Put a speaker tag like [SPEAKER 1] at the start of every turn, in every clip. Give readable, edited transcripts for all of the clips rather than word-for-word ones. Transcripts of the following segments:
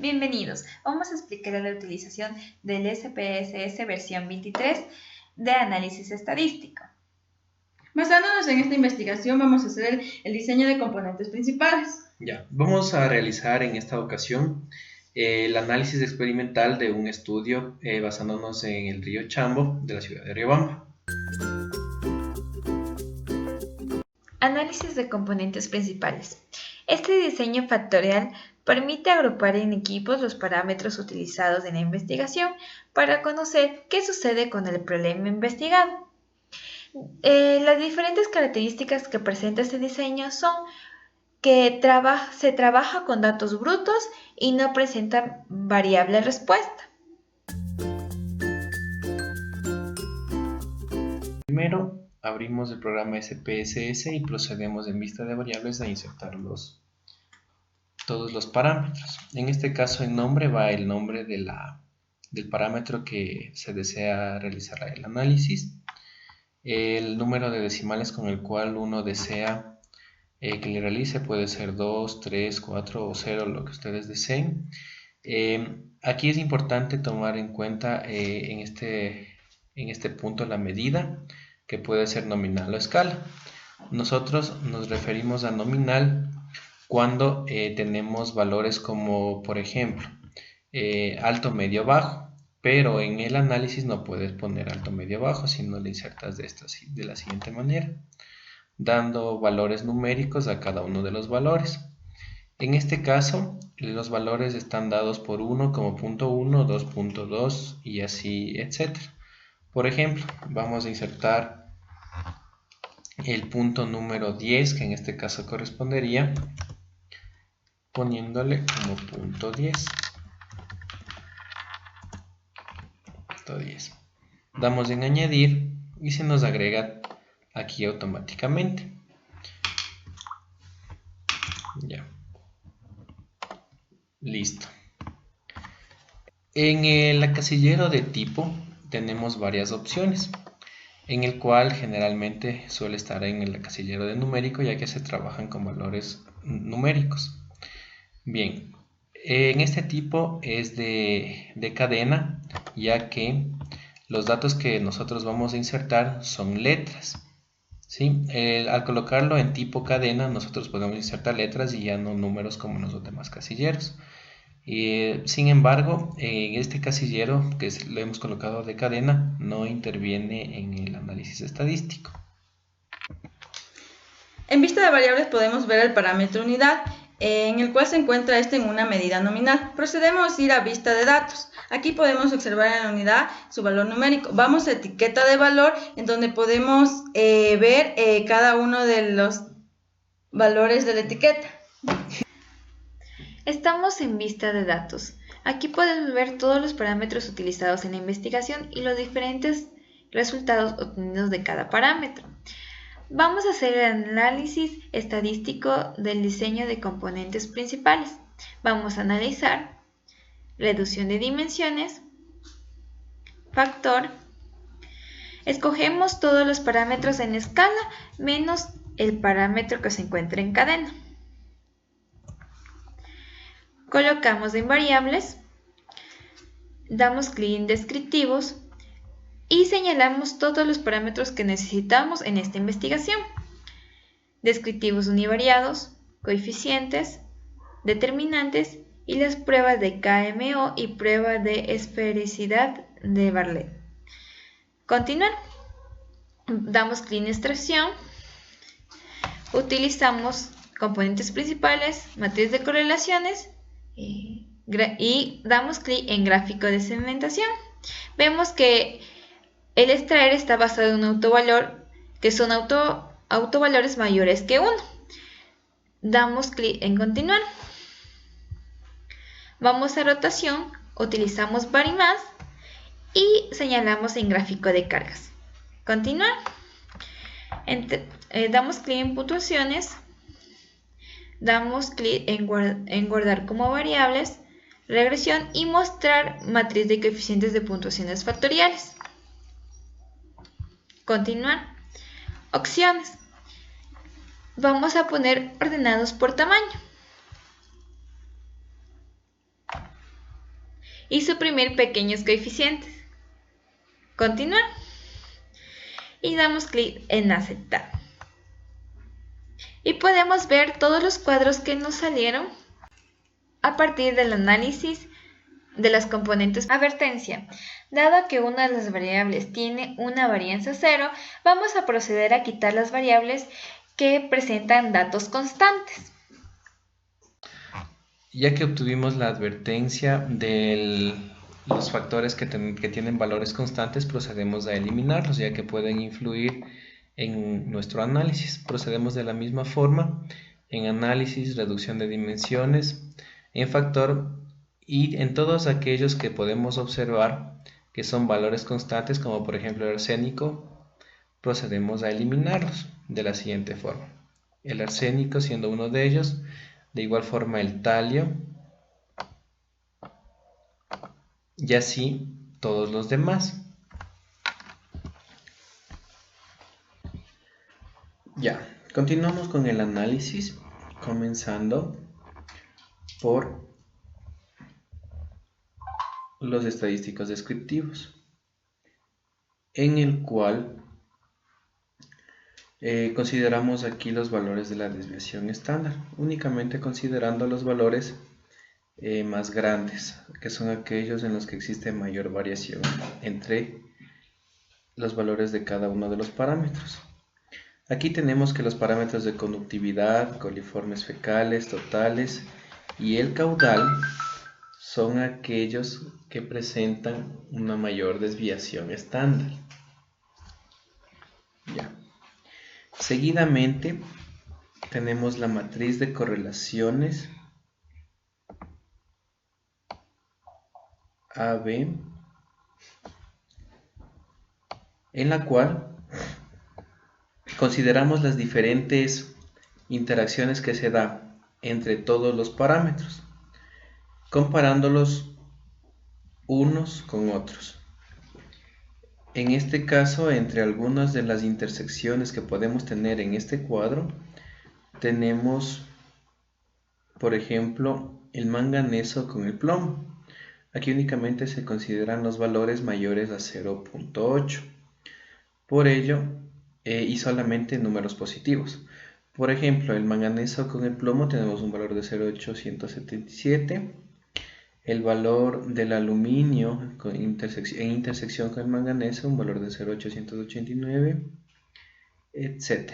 [SPEAKER 1] Bienvenidos. Vamos a explicar la utilización del SPSS versión 23 de análisis estadístico.
[SPEAKER 2] Basándonos en esta investigación vamos a hacer el diseño de componentes principales.
[SPEAKER 3] Vamos a realizar en esta ocasión el análisis experimental de un estudio basándonos en el río Chambo de la ciudad de Riobamba.
[SPEAKER 1] Análisis de componentes principales. Este diseño factorial permite agrupar en equipos los parámetros utilizados en la investigación para conocer qué sucede con el problema investigado. Las diferentes características que presenta este diseño son que se trabaja con datos brutos y no presenta variable respuesta.
[SPEAKER 3] Primero, abrimos el programa SPSS y procedemos en vista de variables a insertar todos los parámetros. En este caso, en nombre va el nombre del parámetro que se desea realizar el análisis, el número de decimales con el cual uno desea que le realice, puede ser 2, 3, 4 o 0, lo que ustedes deseen. Aquí es importante tomar en cuenta en este punto la medida, que puede ser nominal o escala. Nosotros nos referimos a nominal cuando tenemos valores como, por ejemplo, alto, medio, bajo, pero en el análisis no puedes poner alto, medio, bajo, sino le insertas de la siguiente manera, dando valores numéricos a cada uno de los valores. En este caso, los valores están dados por 1 como punto 1, 2.2 y así, etc. Por ejemplo, vamos a insertar el punto número 10, que en este caso correspondería poniéndole como punto 10. Damos en añadir y se nos agrega aquí automáticamente. Ya. Listo. En el casillero de tipo tenemos varias opciones, en el cual generalmente suele estar en el casillero de numérico, ya que se trabajan con valores numéricos. Bien, en este tipo es de cadena, ya que los datos que nosotros vamos a insertar son letras. ¿Sí? Al colocarlo en tipo cadena, nosotros podemos insertar letras y ya no números como en los demás casilleros. Sin embargo, en este casillero que lo hemos colocado de cadena, no interviene en el análisis estadístico.
[SPEAKER 2] En vista de variables podemos ver el parámetro unidad, en el cual se encuentra en una medida nominal. Procedemos a ir a vista de datos. Aquí podemos observar en la unidad su valor numérico. Vamos a etiqueta de valor, en donde podemos ver cada uno de los valores de la etiqueta.
[SPEAKER 1] Estamos en vista de datos. Aquí podemos ver todos los parámetros utilizados en la investigación y los diferentes resultados obtenidos de cada parámetro. Vamos a hacer el análisis estadístico del diseño de componentes principales. Vamos a analizar reducción de dimensiones, factor. Escogemos todos los parámetros en escala menos el parámetro que se encuentra en cadena. Colocamos en variables, damos clic en descriptivos y señalamos todos los parámetros que necesitamos en esta investigación. Descriptivos univariados, coeficientes, determinantes y las pruebas de KMO y prueba de esfericidad de Bartlett. Continuar. Damos clic en extracción. Utilizamos componentes principales, matriz de correlaciones y damos clic en gráfico de segmentación. Vemos que el extraer está basado en un autovalor, que son autovalores mayores que 1. Damos clic en continuar. Vamos a rotación, utilizamos var y más y señalamos en gráfico de cargas. Continuar. Damos clic en puntuaciones. Damos clic en guardar como variables, regresión y mostrar matriz de coeficientes de puntuaciones factoriales. Continuar. Opciones. Vamos a poner ordenados por tamaño. y suprimir pequeños coeficientes. Continuar. Y damos clic en aceptar. Y podemos ver todos los cuadros que nos salieron a partir del análisis de las componentes. Advertencia. Dado que una de las variables tiene una varianza 0, vamos a proceder a quitar las variables que presentan datos constantes.
[SPEAKER 3] Ya que obtuvimos la advertencia de los factores que tienen valores constantes, procedemos a eliminarlos, ya que pueden influir en nuestro análisis. Procedemos de la misma forma en análisis, reducción de dimensiones, en factor y en todos aquellos que podemos observar que son valores constantes, como por ejemplo el arsénico, procedemos a eliminarlos de la siguiente forma. El arsénico siendo uno de ellos, de igual forma el talio, y así todos los demás. Ya, continuamos con el análisis, comenzando por los estadísticos descriptivos, en el cual consideramos aquí los valores de la desviación estándar, únicamente considerando los valores más grandes, que son aquellos en los que existe mayor variación entre los valores de cada uno de los parámetros. Aquí tenemos que los parámetros de conductividad, coliformes fecales, totales y el caudal son aquellos que presentan una mayor desviación estándar. Ya. Seguidamente tenemos la matriz de correlaciones AB, en la cual consideramos las diferentes interacciones que se da entre todos los parámetros, comparándolos unos con otros. En este caso, entre algunas de las intersecciones que podemos tener en este cuadro, tenemos, por ejemplo, el manganeso con el plomo. Aquí únicamente se consideran los valores mayores a 0.8. Por ello, y solamente números positivos. Por ejemplo, el manganeso con el plomo tenemos un valor de 0.877. El valor del aluminio en intersección con el manganeso, un valor de 0.889, etc.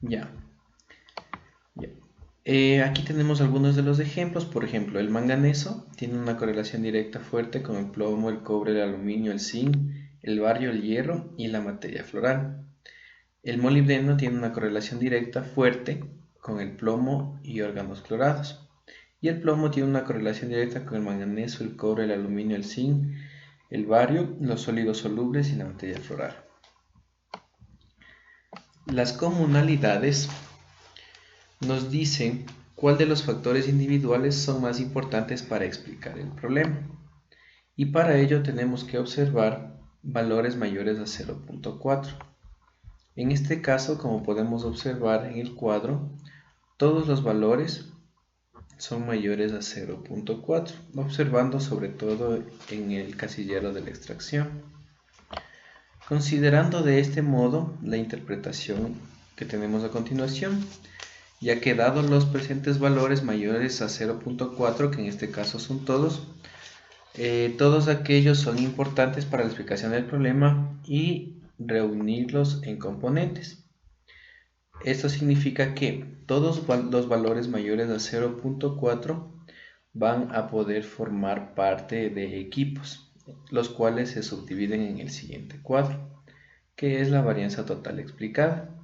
[SPEAKER 3] Ya. Aquí tenemos algunos de los ejemplos. Por ejemplo, el manganeso tiene una correlación directa fuerte con el plomo, el cobre, el aluminio, el zinc, el bario, el hierro y la materia floral. El molibdeno tiene una correlación directa fuerte con el plomo y órganos clorados. Y el plomo tiene una correlación directa con el manganeso, el cobre, el aluminio, el zinc, el bario, los sólidos solubles y la materia floral. Las comunalidades nos dicen cuál de los factores individuales son más importantes para explicar el problema. Y para ello tenemos que observar valores mayores a 0.4. En este caso, como podemos observar en el cuadro, todos los valores son mayores a 0.4, observando sobre todo en el casillero de la extracción. Considerando de este modo la interpretación que tenemos a continuación, ya que dados los presentes valores mayores a 0.4, que en este caso son todos aquellos son importantes para la explicación del problema y reunirlos en componentes. Esto significa que todos los valores mayores a 0.4 van a poder formar parte de equipos, los cuales se subdividen en el siguiente cuadro, que es la varianza total explicada.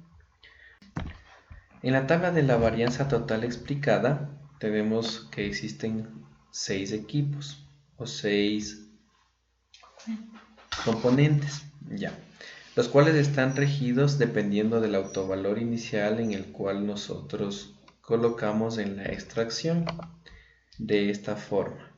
[SPEAKER 3] En la tabla de la varianza total explicada tenemos que existen 6 equipos o 6 componentes, ya, los cuales están regidos dependiendo del autovalor inicial en el cual nosotros colocamos en la extracción de esta forma.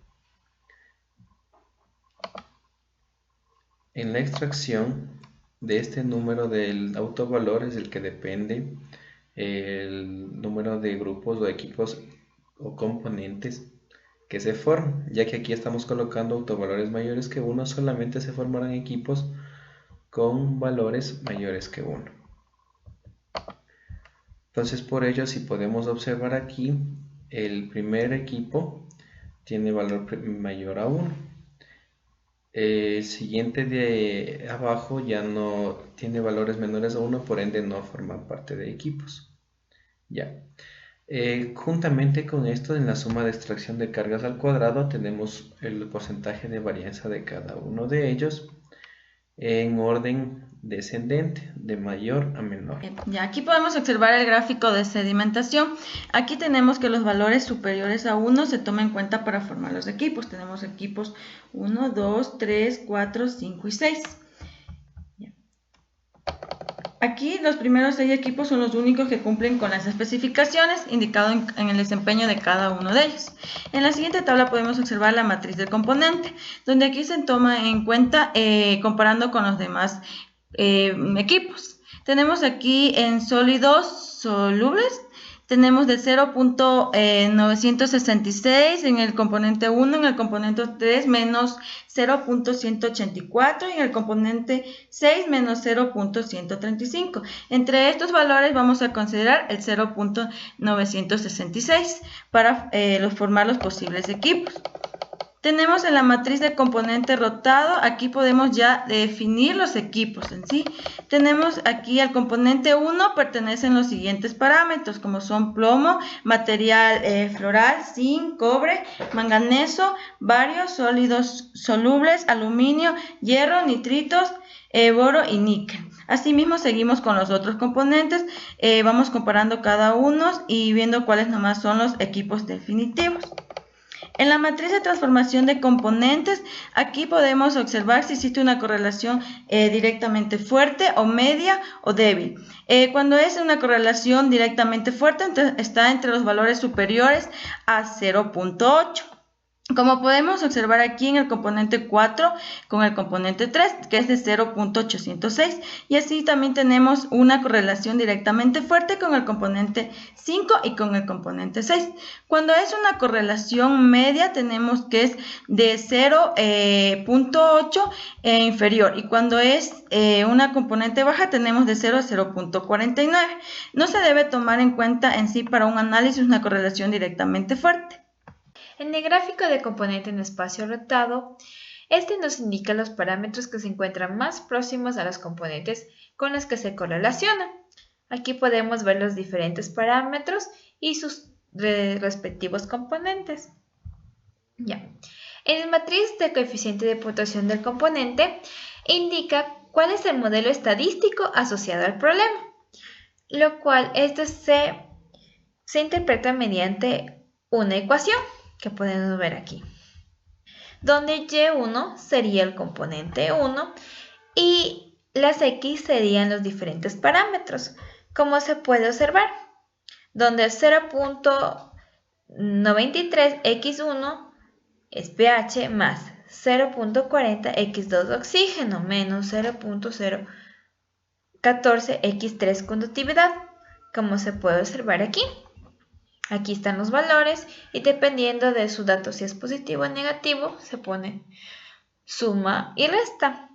[SPEAKER 3] En la extracción de este número del autovalor es el que depende el número de grupos o equipos o componentes que se forman, ya que aquí estamos colocando autovalores mayores que 1, solamente se formarán equipos con valores mayores que 1. Entonces, por ello, si podemos observar aquí, el primer equipo tiene valor mayor a 1. El siguiente de abajo ya no tiene valores menores a 1, por ende no forman parte de equipos. Ya. Juntamente con esto, en la suma de extracción de cargas al cuadrado, tenemos el porcentaje de varianza de cada uno de ellos en orden descendente, de mayor a menor.
[SPEAKER 2] Ya, aquí podemos observar el gráfico de sedimentación. Aquí tenemos que los valores superiores a 1 se toman en cuenta para formar los equipos. Tenemos equipos 1, 2, 3, 4, 5 y 6. Aquí los primeros 6 equipos son los únicos que cumplen con las especificaciones indicadas en el desempeño de cada uno de ellos. En la siguiente tabla podemos observar la matriz del componente, donde aquí se toma en cuenta comparando con los demás equipos. Tenemos aquí en sólidos solubles, tenemos de 0.966 en el componente 1, en el componente 3 menos 0.184 y en el componente 6 menos 0.135. Entre estos valores vamos a considerar el 0.966 para formar los posibles equipos. Tenemos en la matriz de componente rotado, aquí podemos ya definir los equipos en sí. Tenemos aquí al componente 1, pertenecen los siguientes parámetros, como son plomo, material floral, zinc, cobre, manganeso, varios sólidos solubles, aluminio, hierro, nitritos, boro y níquel. Asimismo, seguimos con los otros componentes, vamos comparando cada uno y viendo cuáles nomás son los equipos definitivos. En la matriz de transformación de componentes, aquí podemos observar si existe una correlación directamente fuerte o media o débil. Cuando es una correlación directamente fuerte, entonces está entre los valores superiores a 0.8. Como podemos observar aquí en el componente 4 con el componente 3, que es de 0.806, y así también tenemos una correlación directamente fuerte con el componente 5 y con el componente 6. Cuando es una correlación media, tenemos que es de 0.8 e inferior, y cuando es una componente baja, tenemos de 0 a 0.49. No se debe tomar en cuenta en sí para un análisis una correlación directamente fuerte.
[SPEAKER 1] En el gráfico de componente en espacio rotado, este nos indica los parámetros que se encuentran más próximos a los componentes con los que se correlacionan. Aquí podemos ver los diferentes parámetros y sus respectivos componentes. Ya. En la matriz de coeficiente de puntuación del componente, indica cuál es el modelo estadístico asociado al problema, lo cual se interpreta mediante una ecuación que podemos ver aquí, donde Y1 sería el componente 1 y las X serían los diferentes parámetros, como se puede observar, donde 0.93x1 es pH más 0.40x2 oxígeno menos 0.014x3 conductividad, como se puede observar aquí. Aquí están los valores y dependiendo de su dato, si es positivo o negativo, se pone suma y resta.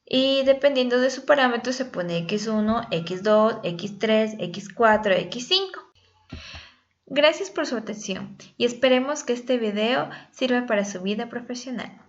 [SPEAKER 1] Y dependiendo de su parámetro se pone x1, x2, x3, x4, x5. Gracias por su atención y esperemos que este video sirva para su vida profesional.